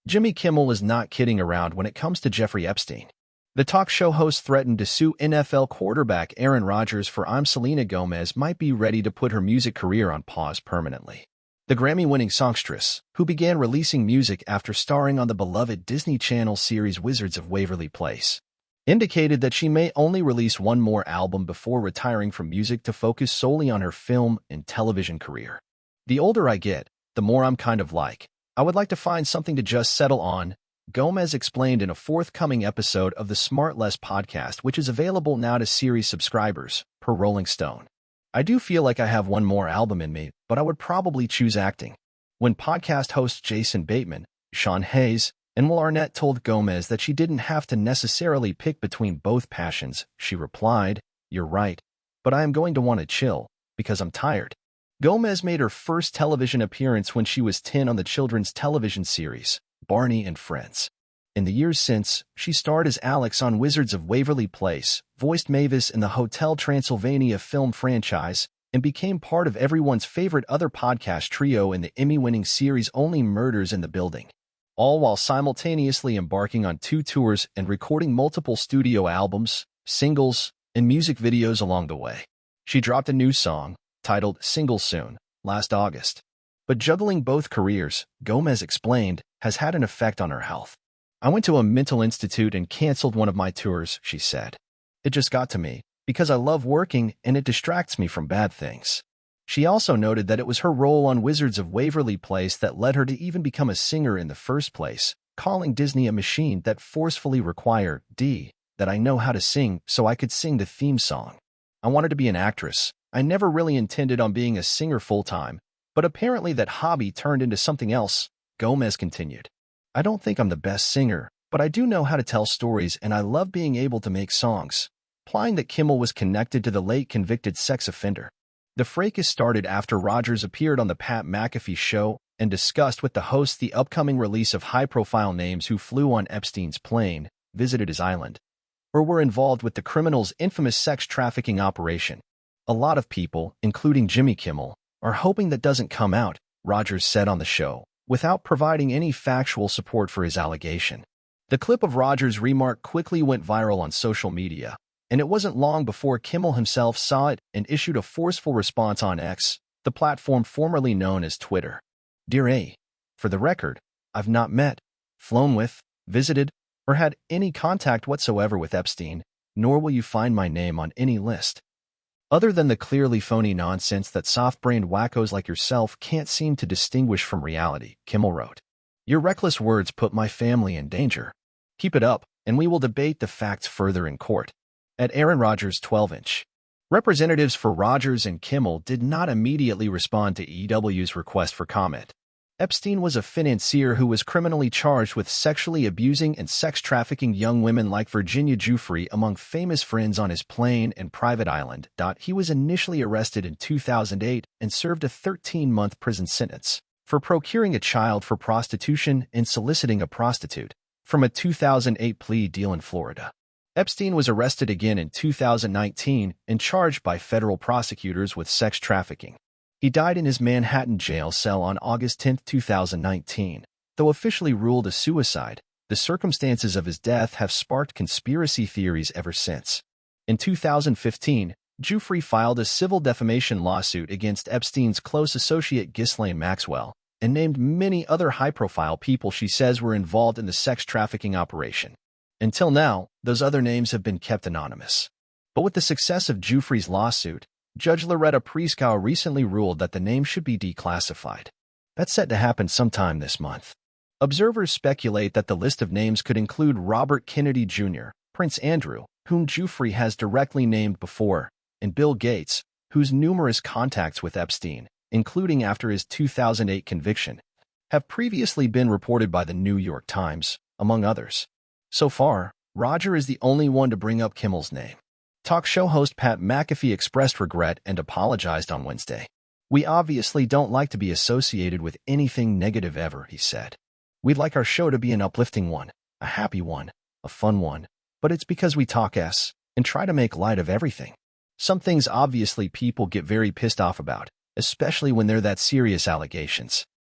Jimmy Kimmel is not kidding around when it comes to Jeffrey Epstein. The talk show host threatened to sue NFL quarterback Aaron Rodgers for Selena Gomez might be ready to put her music career on pause permanently. The Grammy-winning songstress, who began releasing music after starring on the beloved Disney Channel series Wizards of Waverly Place, indicated that she may only release one more album before retiring from music to focus solely on her film and television career. "The older I get, the more I'm kind of like, I would like to find something to just settle on," Gomez explained in a forthcoming episode of the Smart Less podcast, which is available now to series subscribers, per Rolling Stone. "I do feel like I have one more album in me, but I would probably choose acting." When podcast hosts Jason Bateman, Sean Hayes, and Will Arnett told Gomez that she didn't have to necessarily pick between both passions, she replied, "You're right, but I am going to want to chill, because I'm tired." Gomez made her first television appearance when she was 10 on the children's television series, Barney and Friends. In the years since, she starred as Alex on Wizards of Waverly Place, voiced Mavis in the Hotel Transylvania film franchise, and became part of everyone's favorite other podcast trio in the Emmy-winning series Only Murders in the Building, all while simultaneously embarking on 2 tours and recording multiple studio albums, singles, and music videos along the way. She dropped a new song, titled Single Soon, last August. But juggling both careers, Gomez explained, has had an effect on her health. "I went to a mental institute and canceled one of my tours," she said. "It just got to me, because I love working and it distracts me from bad things." She also noted that it was her role on Wizards of Waverly Place that led her to even become a singer in the first place, calling Disney a machine that forcefully required that I know how to sing so I could sing the theme song. "I wanted to be an actress. I never really intended on being a singer full-time, but apparently that hobby turned into something else," Gomez continued. "I don't think I'm the best singer, but I do know how to tell stories and I love being able to make songs," implying that Kimmel was connected to the late convicted sex offender. The fracas started after Rodgers appeared on the Pat McAfee show and discussed with the host the upcoming release of high-profile names who flew on Epstein's plane, visited his island, or were involved with the criminal's infamous sex trafficking operation. "A lot of people, including Jimmy Kimmel, are hoping that doesn't come out," Rodgers said on the show, without providing any factual support for his allegation. The clip of Rodgers' remark quickly went viral on social media, and it wasn't long before Kimmel himself saw it and issued a forceful response on X, the platform formerly known as Twitter. "Dear A. For the record, I've not met, flown with, visited, or had any contact whatsoever with Epstein, nor will you find my name on any list. Other than the clearly phony nonsense that soft-brained wackos like yourself can't seem to distinguish from reality," Kimmel wrote. "Your reckless words put my family in danger. Keep it up, and we will debate the facts further in court." At Aaron Rodgers' 12-inch. Representatives for Rodgers and Kimmel did not immediately respond to EW's request for comment. Epstein was a financier who was criminally charged with sexually abusing and sex trafficking young women like Virginia Giuffre among famous friends on his plane and private island. He was initially arrested in 2008 and served a 13-month prison sentence for procuring a child for prostitution and soliciting a prostitute from a 2008 plea deal in Florida. Epstein was arrested again in 2019 and charged by federal prosecutors with sex trafficking. He died in his Manhattan jail cell on August 10, 2019. Though officially ruled a suicide, the circumstances of his death have sparked conspiracy theories ever since. In 2015, Giuffre filed a civil defamation lawsuit against Epstein's close associate Ghislaine Maxwell and named many other high-profile people she says were involved in the sex trafficking operation. Until now, those other names have been kept anonymous. But with the success of Giuffre's lawsuit, Judge Loretta Priscow recently ruled that the name should be declassified. That's set to happen sometime this month. Observers speculate that the list of names could include Robert Kennedy Jr., Prince Andrew, whom Giuffre has directly named before, and Bill Gates, whose numerous contacts with Epstein, including after his 2008 conviction, have previously been reported by the New York Times, among others. So far, Roger is the only one to bring up Kimmel's name. Talk show host Pat McAfee expressed regret and apologized on Wednesday. "We obviously don't like to be associated with anything negative ever," he said. "We'd like our show to be an uplifting one, a happy one, a fun one, but it's because we talk and try to make light of everything. Some things obviously people get very pissed off about, especially when they're that serious allegations."